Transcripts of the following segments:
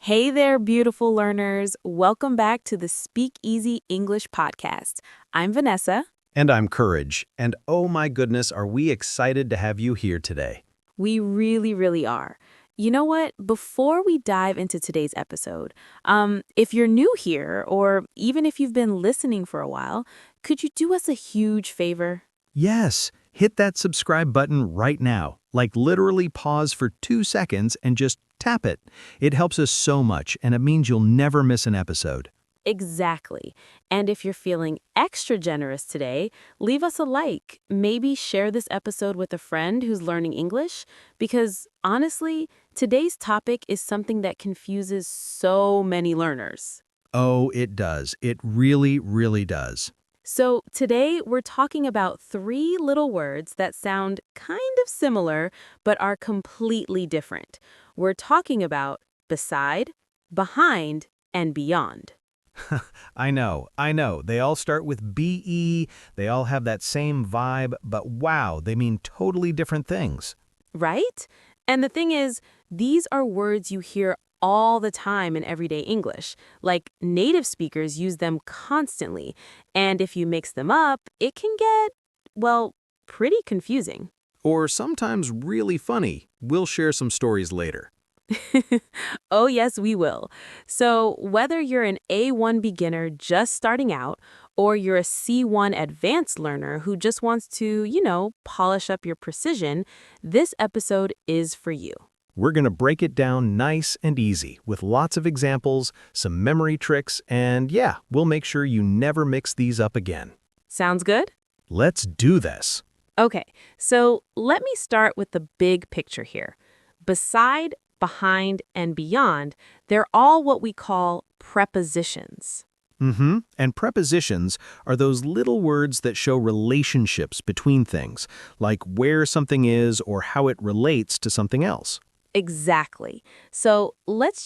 Hey there, beautiful learners. Welcome back to the Speak Easy English podcast. I'm Vanessa. And I'm Courage, and oh my goodness, are we excited to have you here today. We really, really are. You know what? Before we dive into today's episode, if you're new here, or even if you've been listening for a while, could you do us a huge favor? Yes, hit that subscribe button right now. Like literally pause for 2 seconds and just tap it. It helps us so much, and it means you'll never miss an episode. Exactly. And if you're feeling extra generous today, leave us a like. Maybe share this episode with a friend who's learning English, because honestly, today's topic is something that confuses so many learners. Oh, it does. It really, really does. So today we're talking about three little words that sound kind of similar but are completely different. We're talking about beside, behind, and beyond. I know. They all start with BE, they all have that same vibe, but wow, they mean totally different things. Right? And the thing is, these are words you hear all the time in everyday English. Like native speakers use them constantly. And if you mix them up, it can get, well, pretty confusing. Or sometimes really funny. We'll share some stories later. Oh, yes, we will. So, whether you're an A1 beginner just starting out, or you're a C1 advanced learner who just wants to, polish up your precision, this episode is for you. We're going to break it down nice and easy with lots of examples, some memory tricks, and yeah, we'll make sure you never mix these up again. Sounds good? Let's do this. Okay, so let me start with the big picture here. Beside, behind, and beyond, they're all what we call prepositions. And prepositions are those little words that show relationships between things, like where something is or how it relates to something else. Exactly. So let's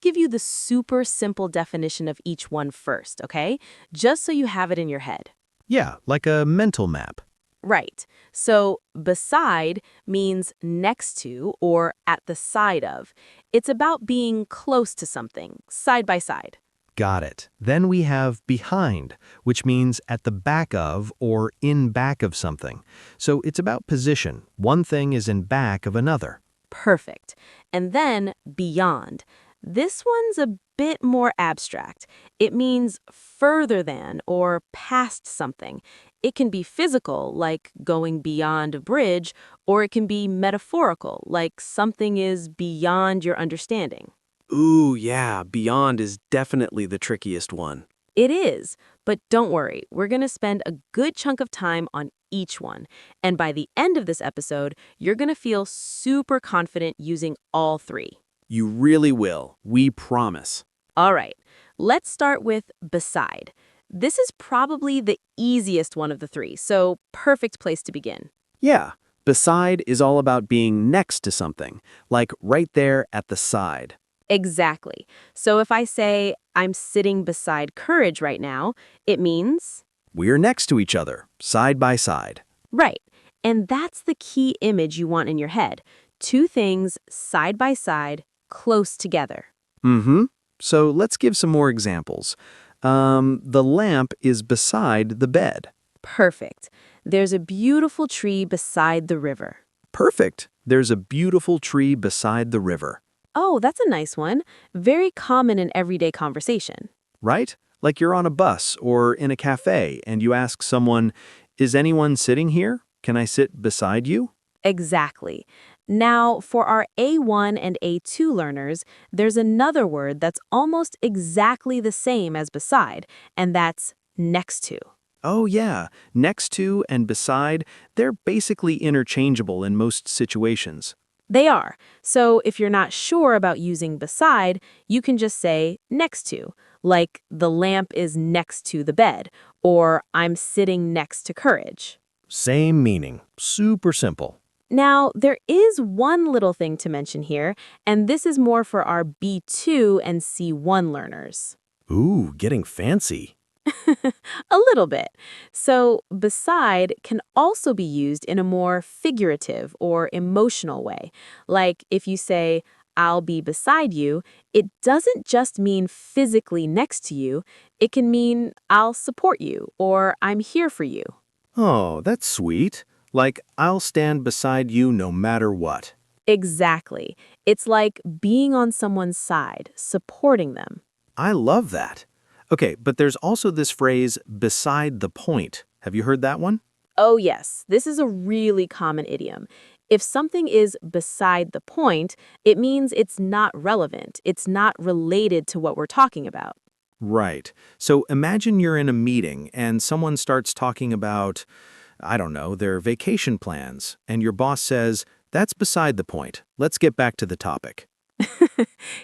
give you the super simple definition of each one first, okay? Just so you have it in your head. Yeah, like a mental map. Right. So beside means next to or at the side of. It's about being close to something, side by side. Got it. Then we have behind, which means at the back of or in back of something. So it's about position. One thing is in back of another. Perfect. And then beyond. This one's a bit more abstract. It means further than or past something. It can be physical, like going beyond a bridge, or it can be metaphorical, like something is beyond your understanding. Ooh, yeah, beyond is definitely the trickiest one. It is, but don't worry, we're going to spend a good chunk of time on each one. And by the end of this episode, you're going to feel super confident using all three. You really will. We promise. All right, let's start with beside. This is probably the easiest one of the three, so perfect place to begin. Yeah, beside is all about being next to something, like right there at the side. Exactly. So if I say, I'm sitting beside Courage right now, it means, We're next to each other, side by side. right. And that's the key image you want in your head. Two things side by side, close together. So let's give some more examples. The lamp is beside the bed. Perfect. There's a beautiful tree beside the river. Perfect. There's a beautiful tree beside the river. Oh, that's a nice one. Very common in everyday conversation. Right? Like you're on a bus or in a cafe and you ask someone, Is anyone sitting here? Can I sit beside you? Exactly. Now, for our A1 and A2 learners, there's another word that's almost exactly the same as beside, and that's next to. Oh, yeah. Next to and beside, they're basically interchangeable in most situations. They are. So if you're not sure about using beside, you can just say next to, like the lamp is next to the bed, or I'm sitting next to Courage. Same meaning. Super simple. Now, there is one little thing to mention here, and this is more for our B2 and C1 learners. Ooh, getting fancy. A little bit. So, beside can also be used in a more figurative or emotional way. Like if you say, I'll be beside you, it doesn't just mean physically next to you. It can mean I'll support you or I'm here for you. Oh, that's sweet. Like, I'll stand beside you no matter what. Exactly. It's like being on someone's side, supporting them. I love that. Okay, but there's also this phrase, beside the point. Have you heard that one? Oh, yes, this is a really common idiom. If something is beside the point, it means it's not relevant. It's not related to what we're talking about. Right. So imagine you're in a meeting and someone starts talking about, I don't know, their vacation plans, and your boss says, that's beside the point. Let's get back to the topic.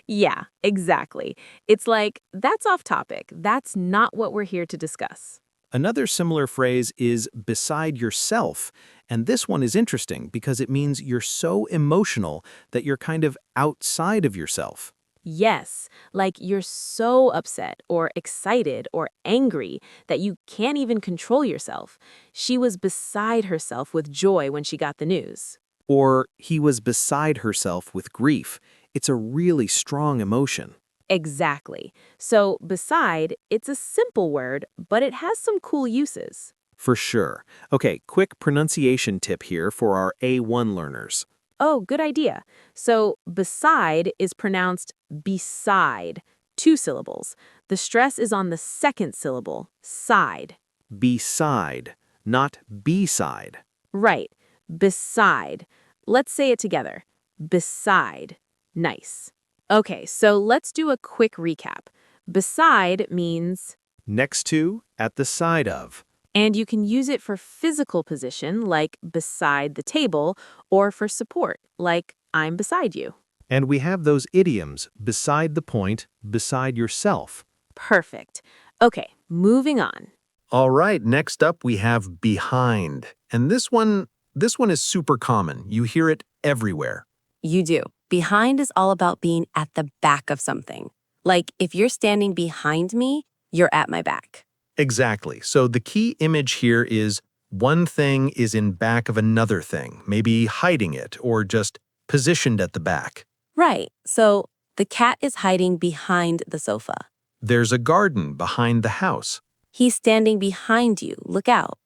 Yeah, exactly. It's like, that's off topic. That's not what we're here to discuss. Another similar phrase is beside yourself, and this one is interesting because it means you're so emotional that you're kind of outside of yourself. Yes, like you're so upset or excited or angry that you can't even control yourself. She was beside herself with joy when she got the news. Or he was beside herself with grief. It's a really strong emotion. Exactly. So, beside, it's a simple word, but it has some cool uses. For sure. Okay, quick pronunciation tip here for our A1 learners. Oh, good idea. So, beside is pronounced beside, two syllables. The stress is on the second syllable, side. Beside, not B-side. Right, beside. Let's say it together. Beside. Nice. Okay, so let's do a quick recap. Beside means, Next to, at the side of. and you can use it for physical position, like beside the table, or for support, like I'm beside you. And we have those idioms, beside the point, beside yourself. Perfect. Okay, moving on. All right, next up we have behind. And this one is super common. You hear it everywhere. You do. Behind is all about being at the back of something. Like if you're standing behind me, you're at my back. Exactly. So the key image here is one thing is in back of another thing, maybe hiding it or just positioned at the back. Right. So the cat is hiding behind the sofa. There's a garden behind the house. He's standing behind you. Look out.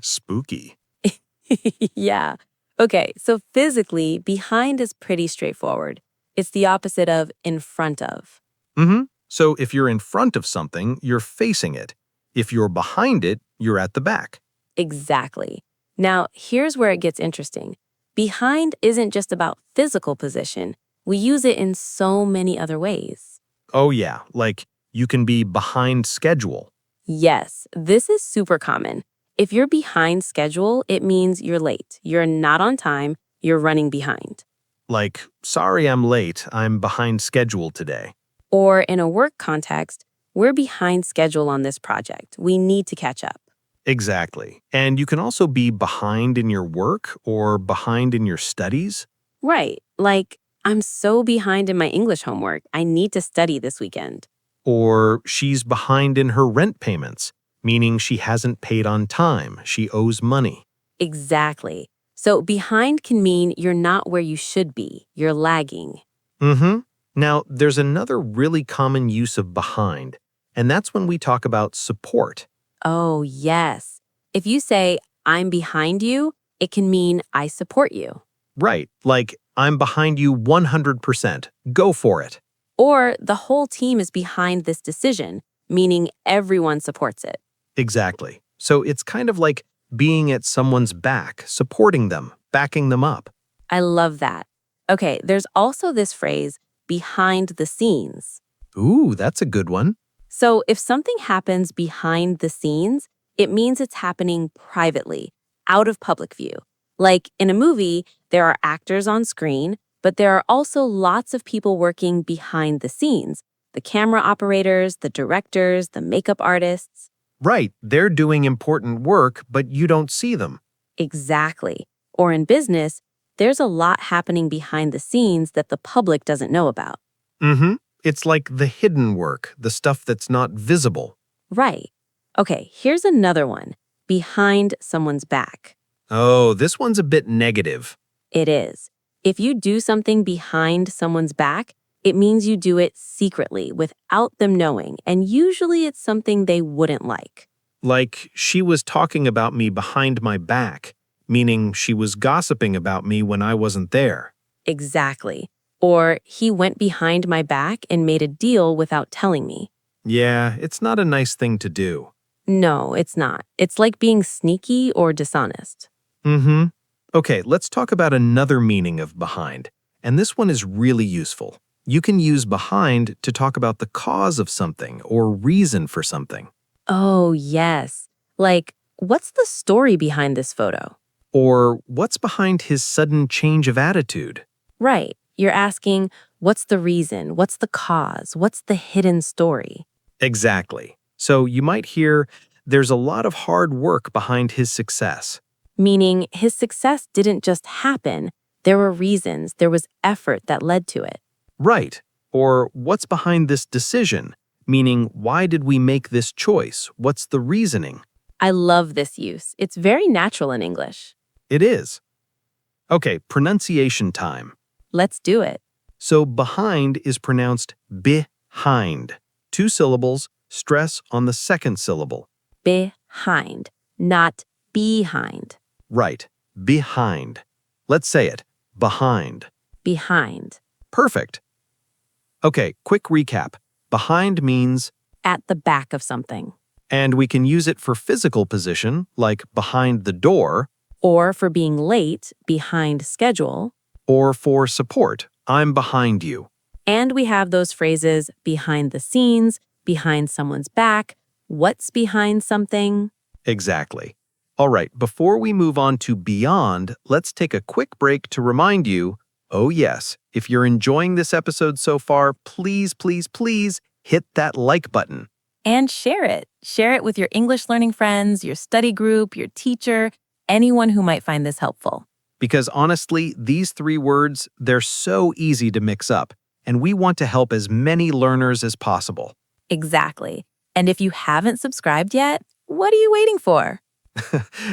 Spooky. Yeah. Okay, so physically, behind is pretty straightforward. It's the opposite of in front of. So if you're in front of something, you're facing it. If you're behind it, you're at the back. Exactly. Now, here's where it gets interesting. Behind isn't just about physical position. We use it in so many other ways. Oh yeah, like you can be behind schedule. Yes, this is super common. If you're behind schedule, it means you're late. You're not on time. You're running behind. Like, sorry I'm late, I'm behind schedule today. Or in a work context, we're behind schedule on this project. We need to catch up. Exactly. And you can also be behind in your work or behind in your studies. Right. Like, I'm so behind in my English homework. I need to study this weekend. Or she's behind in her rent payments, meaning she hasn't paid on time, she owes money. Exactly. So behind can mean you're not where you should be. You're lagging. Now, there's another really common use of behind, and that's when we talk about support. Oh, yes. If you say, I'm behind you, it can mean I support you. Right, like, I'm behind you 100%. Go for it. Or the whole team is behind this decision, meaning everyone supports it. Exactly. So it's kind of like being at someone's back, supporting them, backing them up. I love that. Okay, there's also this phrase, behind the scenes. Ooh, that's a good one. So if something happens behind the scenes, it means it's happening privately, out of public view. Like in a movie, there are actors on screen, but there are also lots of people working behind the scenes. The camera operators, the directors, the makeup artists. Right, they're doing important work, but you don't see them. Exactly. Or in business, there's a lot happening behind the scenes that the public doesn't know about. It's like the hidden work, the stuff that's not visible. Right. Okay, here's another one. Behind someone's back. Oh, this one's a bit negative. It is. If you do something behind someone's back, it means you do it secretly without them knowing, and usually it's something they wouldn't like. Like she was talking about me behind my back, meaning she was gossiping about me when I wasn't there. Exactly. Or he went behind my back and made a deal without telling me. Yeah, it's not a nice thing to do. No, it's not. It's like being sneaky or dishonest. Mm-hmm. Okay, let's talk about another meaning of behind. And this one is really useful. You can use behind to talk about the cause of something or reason for something. Oh, yes. Like, what's the story behind this photo? Or what's behind his sudden change of attitude? Right. You're asking, what's the reason? What's the cause? What's the hidden story? Exactly. So you might hear, there's a lot of hard work behind his success. Meaning his success didn't just happen. There were reasons, there was effort that led to it. Right. Or what's behind this decision? Meaning, why did we make this choice? What's the reasoning? I love this use. It's very natural in English. It is. Okay, pronunciation time. Let's do it. So behind is pronounced behind. 2 syllables, stress on the second syllable. Behind, not behind. Right, behind. Let's say it, behind. Behind. Perfect. Okay, quick recap. Behind means, At the back of something. and we can use it for physical position, like behind the door, Or for being late, behind schedule. or for support, I'm behind you. And we have those phrases behind the scenes, behind someone's back, what's behind something. Exactly. All right, before we move on to beyond, let's take a quick break to remind you, oh yes, if you're enjoying this episode so far, please, please, please hit that like button. And share it. Share it with your English learning friends, your study group, your teacher, anyone who might find this helpful. Because honestly, these 3 words, they're so easy to mix up, and we want to help as many learners as possible. Exactly. And if you haven't subscribed yet, what are you waiting for?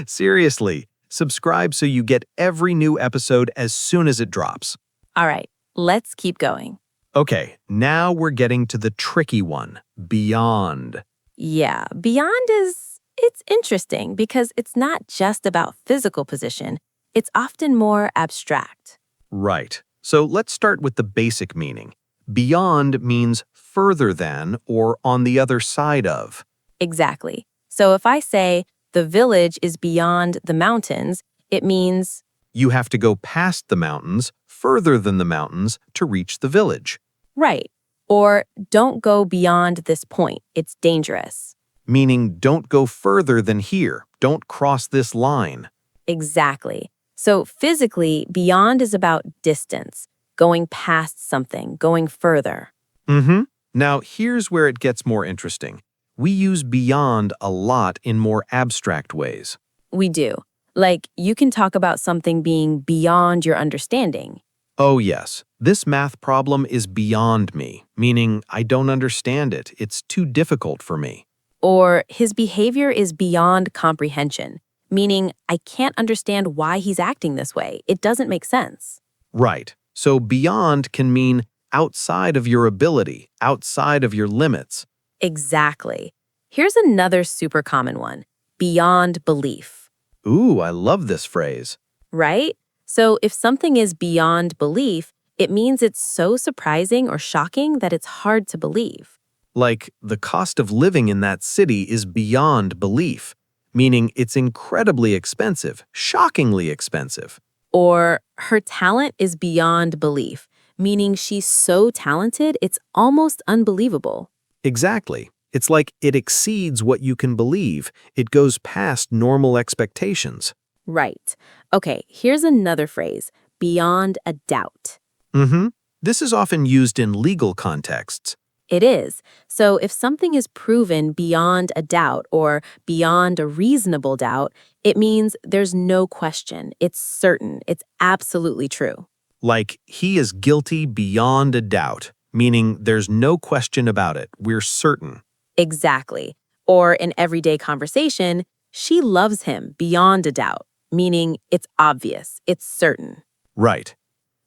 Seriously, subscribe so you get every new episode as soon as it drops. All right, let's keep going. Okay, now we're getting to the tricky one, beyond. Yeah, beyond it's interesting because it's not just about physical position. It's often more abstract. Right. So let's start with the basic meaning. Beyond means further than or on the other side of. Exactly. So if I say the village is beyond the mountains, it means You have to go past the mountains, further than the mountains, to reach the village. right. Or don't go beyond this point. It's dangerous. Meaning don't go further than here. Don't cross this line. Exactly. So physically, beyond is about distance, going past something, going further. Mm-hmm. Now, here's where it gets more interesting. We use beyond a lot in more abstract ways. We do. Like, you can talk about something being beyond your understanding. Oh yes, this math problem is beyond me, meaning I don't understand it. It's too difficult for me. Or his behavior is beyond comprehension, meaning I can't understand why he's acting this way. It doesn't make sense. Right. So beyond can mean outside of your ability, outside of your limits. Exactly. Here's another super common one, beyond belief, Ooh, I love this phrase. right? So if something is beyond belief, it means it's so surprising or shocking that it's hard to believe. Like, the cost of living in that city is beyond belief, meaning it's incredibly expensive, shockingly expensive. Or her talent is beyond belief, meaning she's so talented, it's almost unbelievable. Exactly. It's like it exceeds what you can believe. It goes past normal expectations. Right. Okay, here's another phrase, beyond a doubt. Mm-hmm. This is often used in legal contexts. It is. So if something is proven beyond a doubt or beyond a reasonable doubt, it means there's no question. It's certain. It's absolutely true. Like, he is guilty beyond a doubt, meaning there's no question about it. We're certain. Exactly. Or in everyday conversation, she loves him beyond a doubt, meaning it's obvious. It's certain. Right.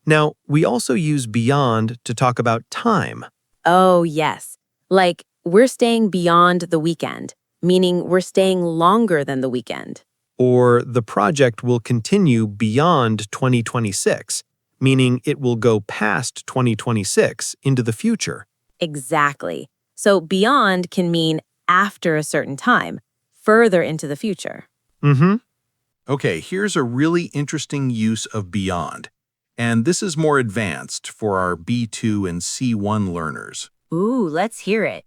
Now, we also use beyond to talk about time. Oh, yes. Like, we're staying beyond the weekend, meaning we're staying longer than the weekend. Or the project will continue beyond 2026, meaning it will go past 2026 into the future. Exactly. So beyond can mean after a certain time, further into the future. Mm-hmm. Okay, here's a really interesting use of beyond. And this is more advanced for our B2 and C1 learners. Ooh, let's hear it.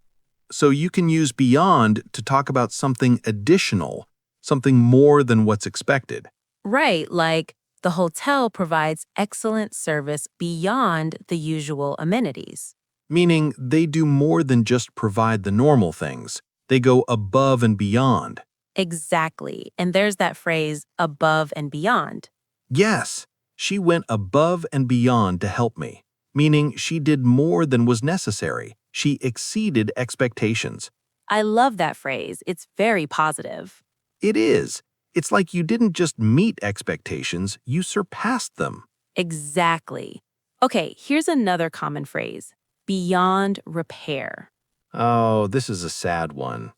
So you can use beyond to talk about something additional, something more than what's expected. Right, like the hotel provides excellent service beyond the usual amenities. Meaning they do more than just provide the normal things. They go above and beyond. Exactly. And there's that phrase, above and beyond. Yes, she went above and beyond to help me, meaning she did more than was necessary. She exceeded expectations. I love that phrase. It's very positive. It is. It's like you didn't just meet expectations, you surpassed them. Exactly. Okay, here's another common phrase, beyond repair. Oh, this is a sad one.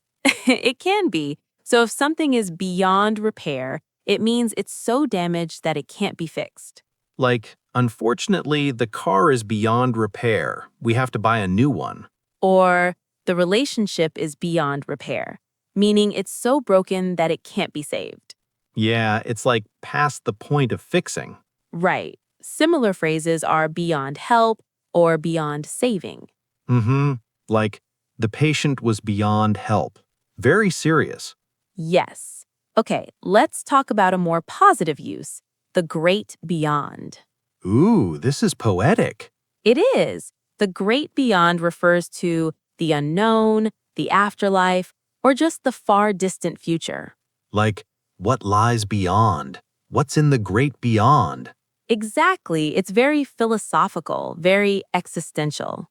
It can be. So if something is beyond repair, it means it's so damaged that it can't be fixed. Like, unfortunately, the car is beyond repair. We have to buy a new one. Or the relationship is beyond repair, meaning it's so broken that it can't be saved. Yeah, it's like past the point of fixing. Right. Similar phrases are beyond help or beyond saving. Mm-hmm. Like, the patient was beyond help. Very serious. Yes. Okay, let's talk about a more positive use, the great beyond. Ooh, this is poetic. It is. The great beyond refers to the unknown, the afterlife, or just the far distant future. Like, what lies beyond? What's in the great beyond? Exactly. It's very philosophical, very existential.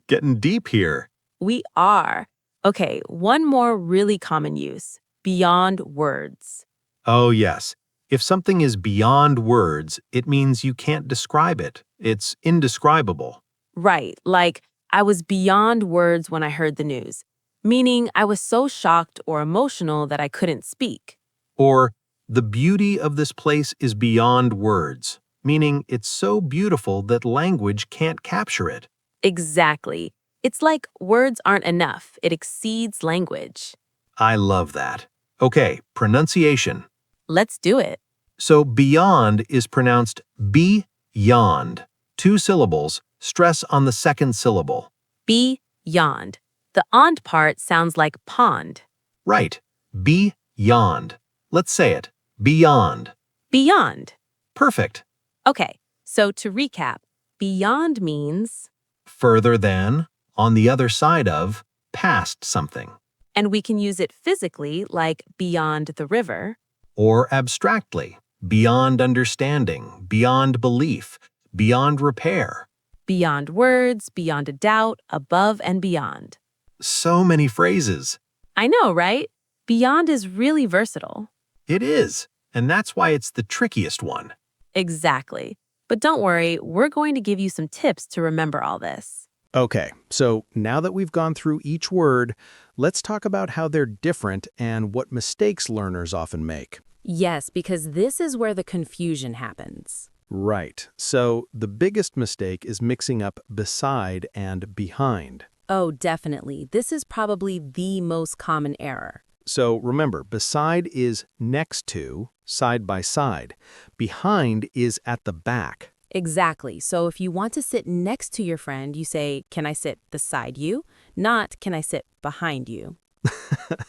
Getting deep here. We are. Okay, one more really common use, beyond words. Oh, yes. If something is beyond words, it means you can't describe it. It's indescribable. Right, like I was beyond words when I heard the news, meaning I was so shocked or emotional that I couldn't speak. Or, the beauty of this place is beyond words, meaning it's so beautiful that language can't capture it. Exactly. It's like words aren't enough, it exceeds language. I love that. Okay, pronunciation. Let's do it. So beyond is pronounced be-yond. 2 syllables, stress on the second syllable. Beyond. The ond part sounds like pond. Right, be-yond. Let's say it, beyond. Beyond. Perfect. Okay, so to recap, beyond means, Further than, on the other side of, past something. and we can use it physically like beyond the river, Or abstractly, beyond understanding, beyond belief, beyond repair. beyond words, beyond a doubt, above and beyond. So many phrases. I know, right? Beyond is really versatile. It is, and that's why it's the trickiest one. Exactly. But don't worry, we're going to give you some tips to remember all this. Okay, so now that we've gone through each word, let's talk about how they're different and what mistakes learners often make. Yes, because this is where the confusion happens. Right, so the biggest mistake is mixing up beside and behind. Oh, definitely. This is probably the most common error. So remember, beside is next to, side by side. Behind is at the back. Exactly. So if you want to sit next to your friend, you say, "Can I sit beside you?" Not, "Can I sit behind you?"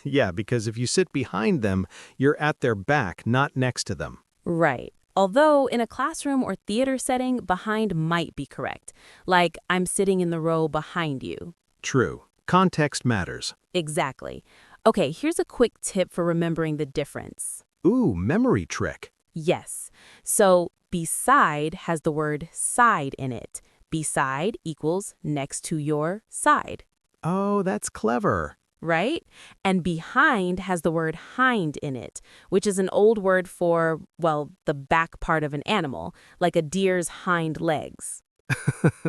Yeah, because if you sit behind them, you're at their back, not next to them. Right. Although in a classroom or theater setting, behind might be correct. Like, "I'm sitting in the row behind you." True. Context matters. Exactly. Okay, here's a quick tip for remembering the difference. Ooh, memory trick. Yes. So beside has the word side in it. Beside equals next to your side. Oh, that's clever. right? And behind has the word hind in it, which is an old word for, well, the back part of an animal, like a deer's hind legs.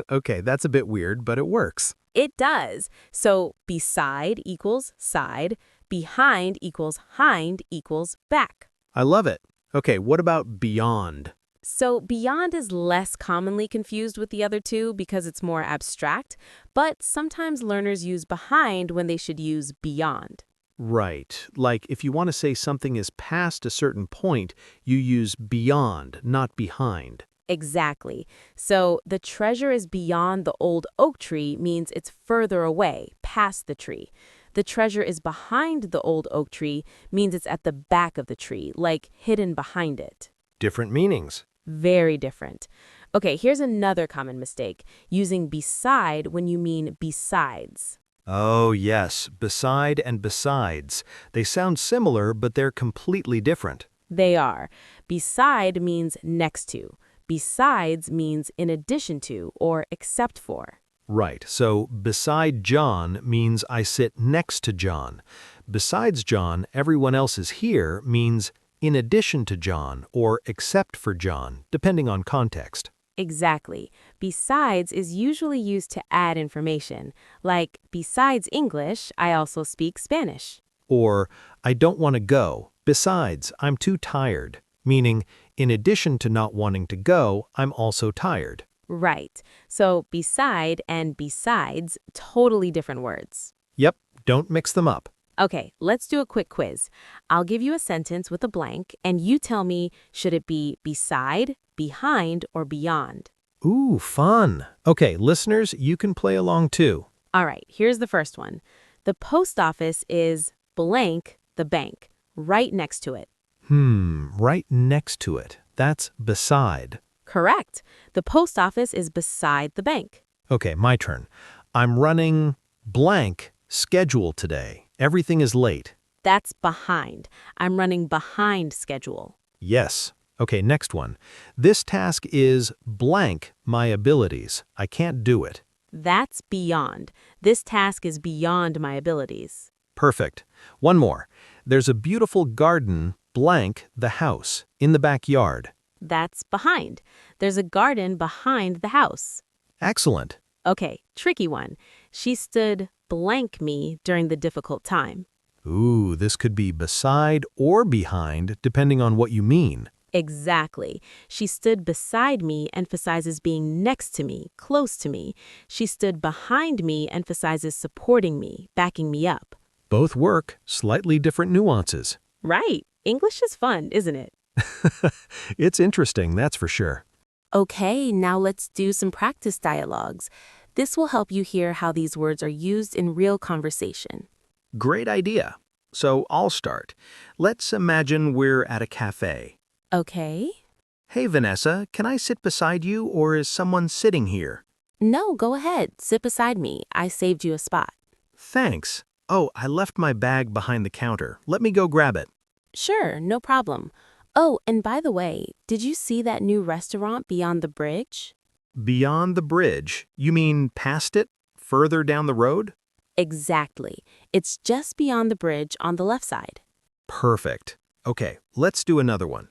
Okay, that's a bit weird, but it works. It does. So beside equals side, behind equals hind equals back. I love it. Okay, what about beyond? So beyond is less commonly confused with the other two because it's more abstract, but sometimes learners use behind when they should use beyond. Right. Like if you want to say something is past a certain point, you use beyond, not behind. Exactly. So the treasure is beyond the old oak tree means it's further away, past the tree. The treasure is behind the old oak tree means it's at the back of the tree, like hidden behind it. Different meanings. Very different. Okay, here's another common mistake, using beside when you mean besides. Oh, yes, beside and besides. They sound similar, but they're completely different. They are. Beside means next to. Besides means in addition to or except for. Right, so beside John means I sit next to John. Besides John, everyone else is here means in addition to John or except for John, depending on context. Exactly. Besides is usually used to add information, like besides English, I also speak Spanish. Or, I don't want to go. Besides, I'm too tired. Meaning, in addition to not wanting to go, I'm also tired. Right. So beside and besides, totally different words. Yep, don't mix them up. Okay, let's do a quick quiz. I'll give you a sentence with a blank, and you tell me, should it be beside, behind, or beyond? Ooh, fun. Okay, listeners, you can play along too. All right, here's the first one. The post office is blank, the bank, right next to it. Right next to it. That's beside. Correct. The post office is beside the bank. Okay, my turn. I'm running blank schedule today. Everything is late. That's behind. I'm running behind schedule. Yes. Okay, next one. This task is blank my abilities. I can't do it. That's beyond. This task is beyond my abilities. Perfect. One more. There's a beautiful garden blank the house in the backyard. That's behind. There's a garden behind the house. Excellent. Okay, tricky one. She stood blank me during the difficult time. Ooh, this could be beside or behind, depending on what you mean. Exactly. She stood beside me emphasizes being next to me, close to me. She stood behind me emphasizes supporting me, backing me up. Both work, slightly different nuances. Right. English is fun, isn't it? It's interesting, that's for sure. Okay, now let's do some practice dialogues. This will help you hear how these words are used in real conversation. Great idea. So I'll start. Let's imagine we're at a cafe. Okay. Hey, Vanessa, can I sit beside you or is someone sitting here? No, go ahead. Sit beside me. I saved you a spot. Thanks. Oh, I left my bag behind the counter. Let me go grab it. Sure, no problem. Oh, and by the way, did you see that new restaurant beyond the bridge? Beyond the bridge? You mean past it? Further down the road? Exactly. It's just beyond the bridge on the left side. Perfect. Okay, let's do another one.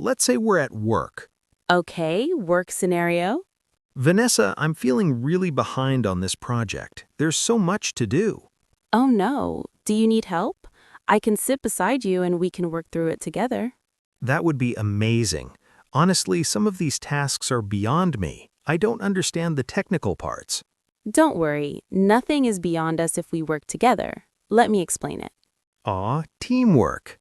Let's say we're at work. Okay, work scenario. Vanessa, I'm feeling really behind on this project. There's so much to do. Oh no, do you need help? I can sit beside you and we can work through it together. That would be amazing. Honestly, some of these tasks are beyond me. I don't understand the technical parts. Don't worry, nothing is beyond us if we work together. Let me explain it. Aw, teamwork.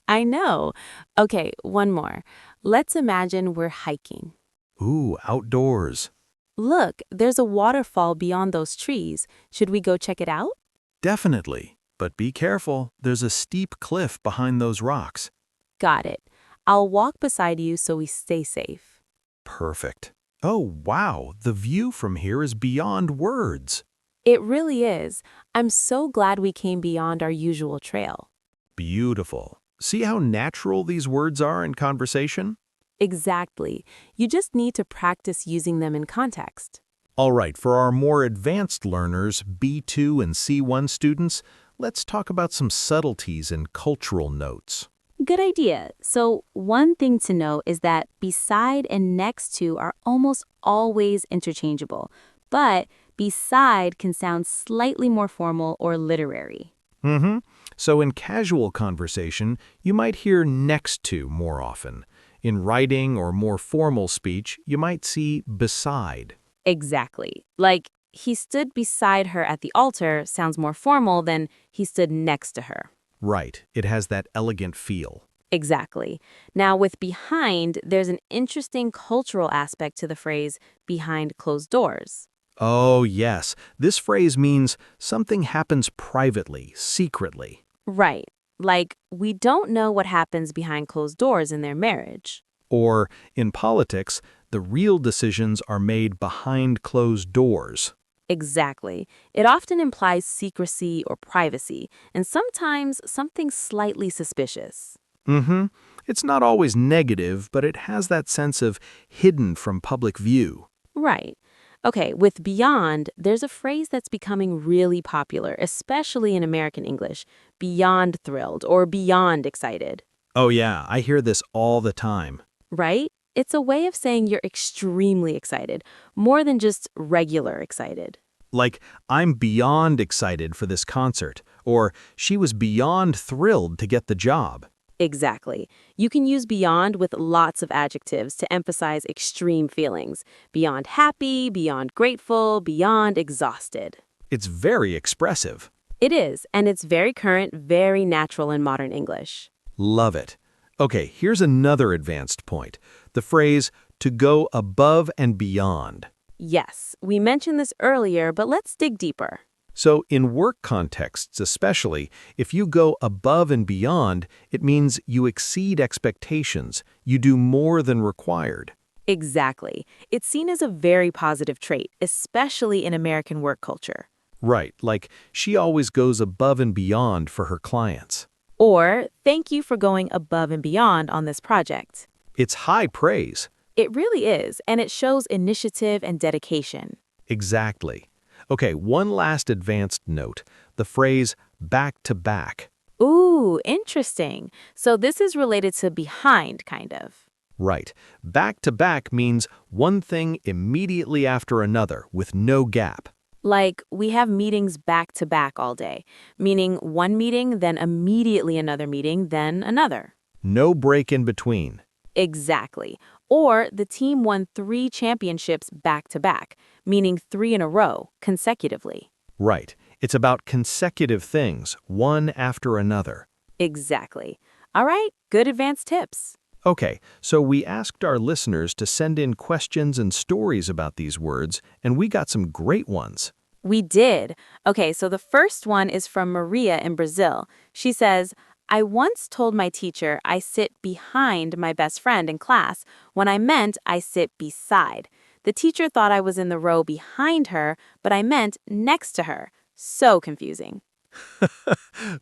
I know. Okay, one more. Let's imagine we're hiking. Ooh, outdoors. Look, there's a waterfall beyond those trees. Should we go check it out? Definitely. But be careful, there's a steep cliff behind those rocks. Got it. I'll walk beside you so we stay safe. Perfect. Oh, wow, the view from here is beyond words. It really is. I'm so glad we came beyond our usual trail. Beautiful. See how natural these words are in conversation? Exactly. You just need to practice using them in context. All right, for our more advanced learners, B2 and C1 students, let's talk about some subtleties and cultural notes. Good idea. So, one thing to note is that beside and next to are almost always interchangeable, but beside can sound slightly more formal or literary. Mm-hmm. So in casual conversation, you might hear next to more often. In writing or more formal speech, you might see beside. Exactly. Like, he stood beside her at the altar sounds more formal than he stood next to her. Right, it has that elegant feel. Exactly. Now, with behind, there's an interesting cultural aspect to the phrase behind closed doors. Oh, yes, this phrase means something happens privately, secretly. Right. Like, we don't know what happens behind closed doors in their marriage. Or, in politics, the real decisions are made behind closed doors. Exactly. It often implies secrecy or privacy, and sometimes something slightly suspicious. Mm-hmm. It's not always negative, but it has that sense of hidden from public view. Right. Okay, with beyond, there's a phrase that's becoming really popular, especially in American English, beyond thrilled or beyond excited. Oh yeah, I hear this all the time. Right? It's a way of saying you're extremely excited, more than just regular excited. Like, I'm beyond excited for this concert, or she was beyond thrilled to get the job. Exactly. You can use beyond with lots of adjectives to emphasize extreme feelings. Beyond happy, beyond grateful, beyond exhausted. It's very expressive. It is, and it's very current, very natural in modern English. Love it. Okay, here's another advanced point. The phrase, to go above and beyond. Yes, we mentioned this earlier, but let's dig deeper. So in work contexts especially, if you go above and beyond, it means you exceed expectations. You do more than required. Exactly. It's seen as a very positive trait, especially in American work culture. Right, like she always goes above and beyond for her clients. Or, thank you for going above and beyond on this project. It's high praise. It really is, and it shows initiative and dedication. Exactly. Okay, one last advanced note. The phrase back to back. Ooh, interesting. So this is related to behind, kind of. Right. Back to back means one thing immediately after another with no gap. Like, we have meetings back to back all day, meaning one meeting, then immediately another meeting, then another. No break in between. Exactly. Or the team won 3 championships back to back, meaning 3 in a row, consecutively. Right. It's about consecutive things, one after another. Exactly. All right, good advanced tips. Okay, so we asked our listeners to send in questions and stories about these words, and we got some great ones. We did. Okay, so the first one is from Maria in Brazil. She says, I once told my teacher I sit behind my best friend in class when I meant I sit beside. The teacher thought I was in the row behind her, but I meant next to her. So confusing.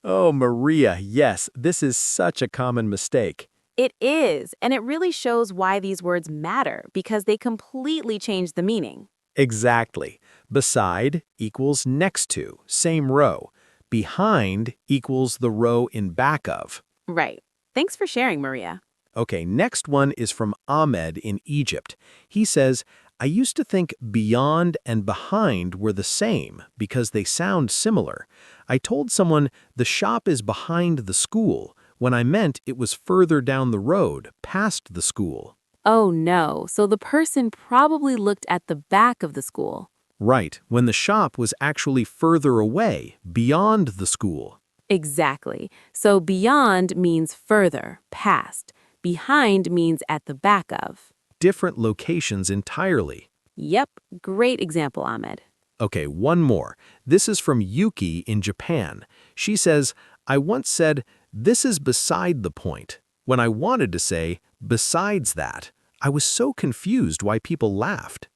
Oh, Maria, yes, this is such a common mistake. It is, and it really shows why these words matter, because they completely change the meaning. Exactly. Beside equals next to, same row. Behind equals the row in back of. Right. Thanks for sharing, Maria. Okay, next one is from Ahmed in Egypt. He says, I used to think beyond and behind were the same because they sound similar. I told someone the shop is behind the school when I meant it was further down the road, past the school. Oh no, so the person probably looked at the back of the school. Right, when the shop was actually further away, beyond the school. Exactly. So beyond means further, past. Behind means at the back of. Different locations entirely. Yep, great example, Ahmed. Okay, one more. This is from Yuki in Japan. She says, I once said, this is beside the point, when I wanted to say, besides that. I was so confused why people laughed.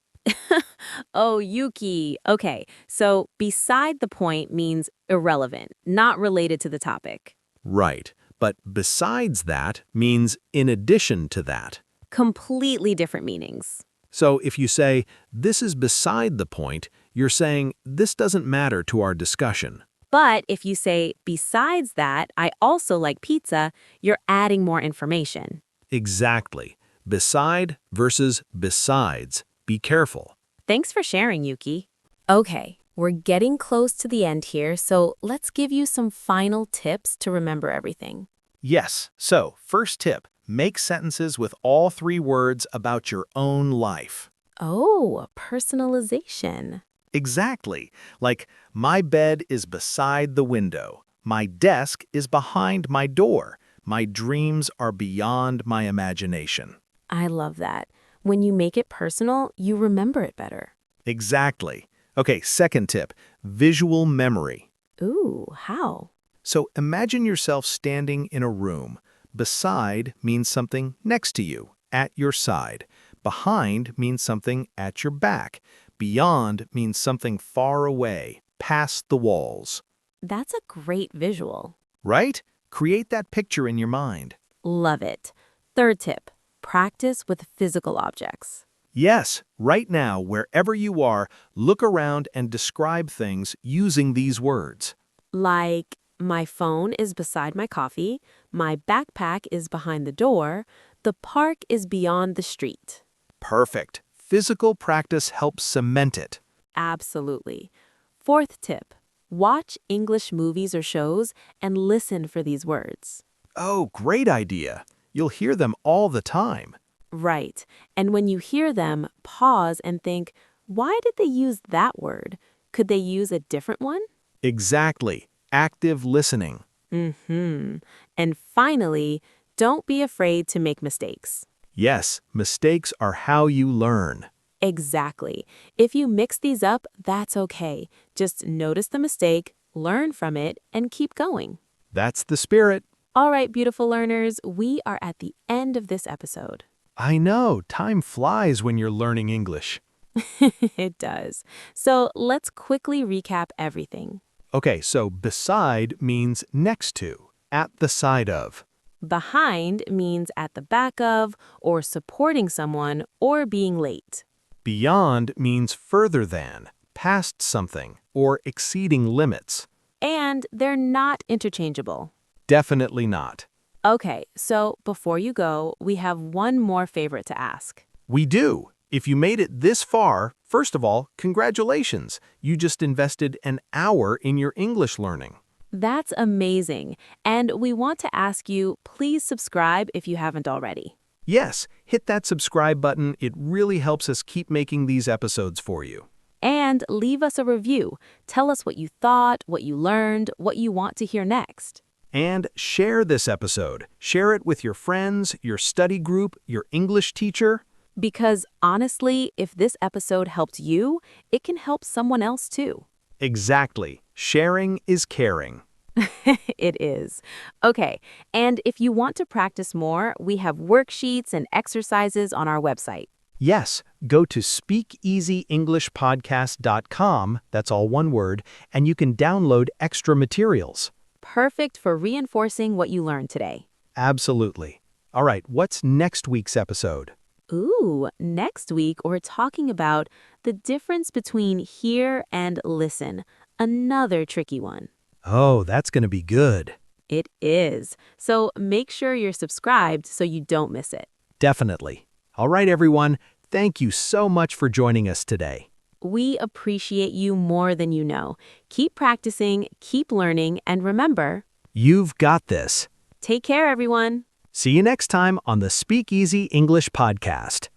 Oh, Yuki. Okay, so beside the point means irrelevant, not related to the topic. Right, but besides that means in addition to that. Completely different meanings. So if you say, this is beside the point, you're saying, this doesn't matter to our discussion. But if you say, besides that, I also like pizza, you're adding more information. Exactly. Beside versus besides. Be careful. Thanks for sharing, Yuki. Okay, we're getting close to the end here, so let's give you some final tips to remember everything. Yes, so first tip, make sentences with all 3 words about your own life. Oh, personalization. Exactly. Like, my bed is beside the window. My desk is behind my door. My dreams are beyond my imagination. I love that. When you make it personal, you remember it better. Exactly. Okay, second tip, visual memory. Ooh, how? So imagine yourself standing in a room. Beside means something next to you, at your side. Behind means something at your back. Beyond means something far away, past the walls. That's a great visual. Right? Create that picture in your mind. Love it. Third tip, practice with physical objects. Yes, right now, wherever you are, look around and describe things using these words. Like, my phone is beside my coffee, my backpack is behind the door, the park is beyond the street. Perfect. Physical practice helps cement it. Absolutely. Fourth tip, watch English movies or shows and listen for these words. Oh, great idea. You'll hear them all the time. Right. And when you hear them, pause and think, why did they use that word? Could they use a different one? Exactly. Active listening. And finally, don't be afraid to make mistakes. Yes, mistakes are how you learn. Exactly. If you mix these up, that's okay. Just notice the mistake, learn from it, and keep going. That's the spirit. All right, beautiful learners, we are at the end of this episode. I know, time flies when you're learning English. It does. So let's quickly recap everything. Okay, so beside means next to, at the side of. Behind means at the back of, or supporting someone, or being late. Beyond means further than, past something, or exceeding limits. And they're not interchangeable. Definitely not. Okay, so before you go, we have one more favorite to ask. We do. If you made it this far, first of all, congratulations. You just invested an hour in your English learning. That's amazing. And we want to ask you, please subscribe if you haven't already. Yes, hit that subscribe button. It really helps us keep making these episodes for you. And leave us a review. Tell us what you thought, what you learned, what you want to hear next. And share this episode. Share it with your friends, your study group, your English teacher. Because honestly, if this episode helped you, it can help someone else too. Exactly. Sharing is caring. It is. Okay, and if you want to practice more, we have worksheets and exercises on our website. Yes, go to speakeasyenglishpodcast.com, that's all one word, and you can download extra materials. Perfect for reinforcing what you learned today. Absolutely. All right, what's next week's episode? Ooh, next week we're talking about the difference between hear and listen. Another tricky one. Oh, that's going to be good. It is. So make sure you're subscribed so you don't miss it. Definitely. All right, everyone. Thank you so much for joining us today. We appreciate you more than you know. Keep practicing, keep learning, and remember, You've got this. take care, everyone. See you next time on the Speak Easy English Podcast.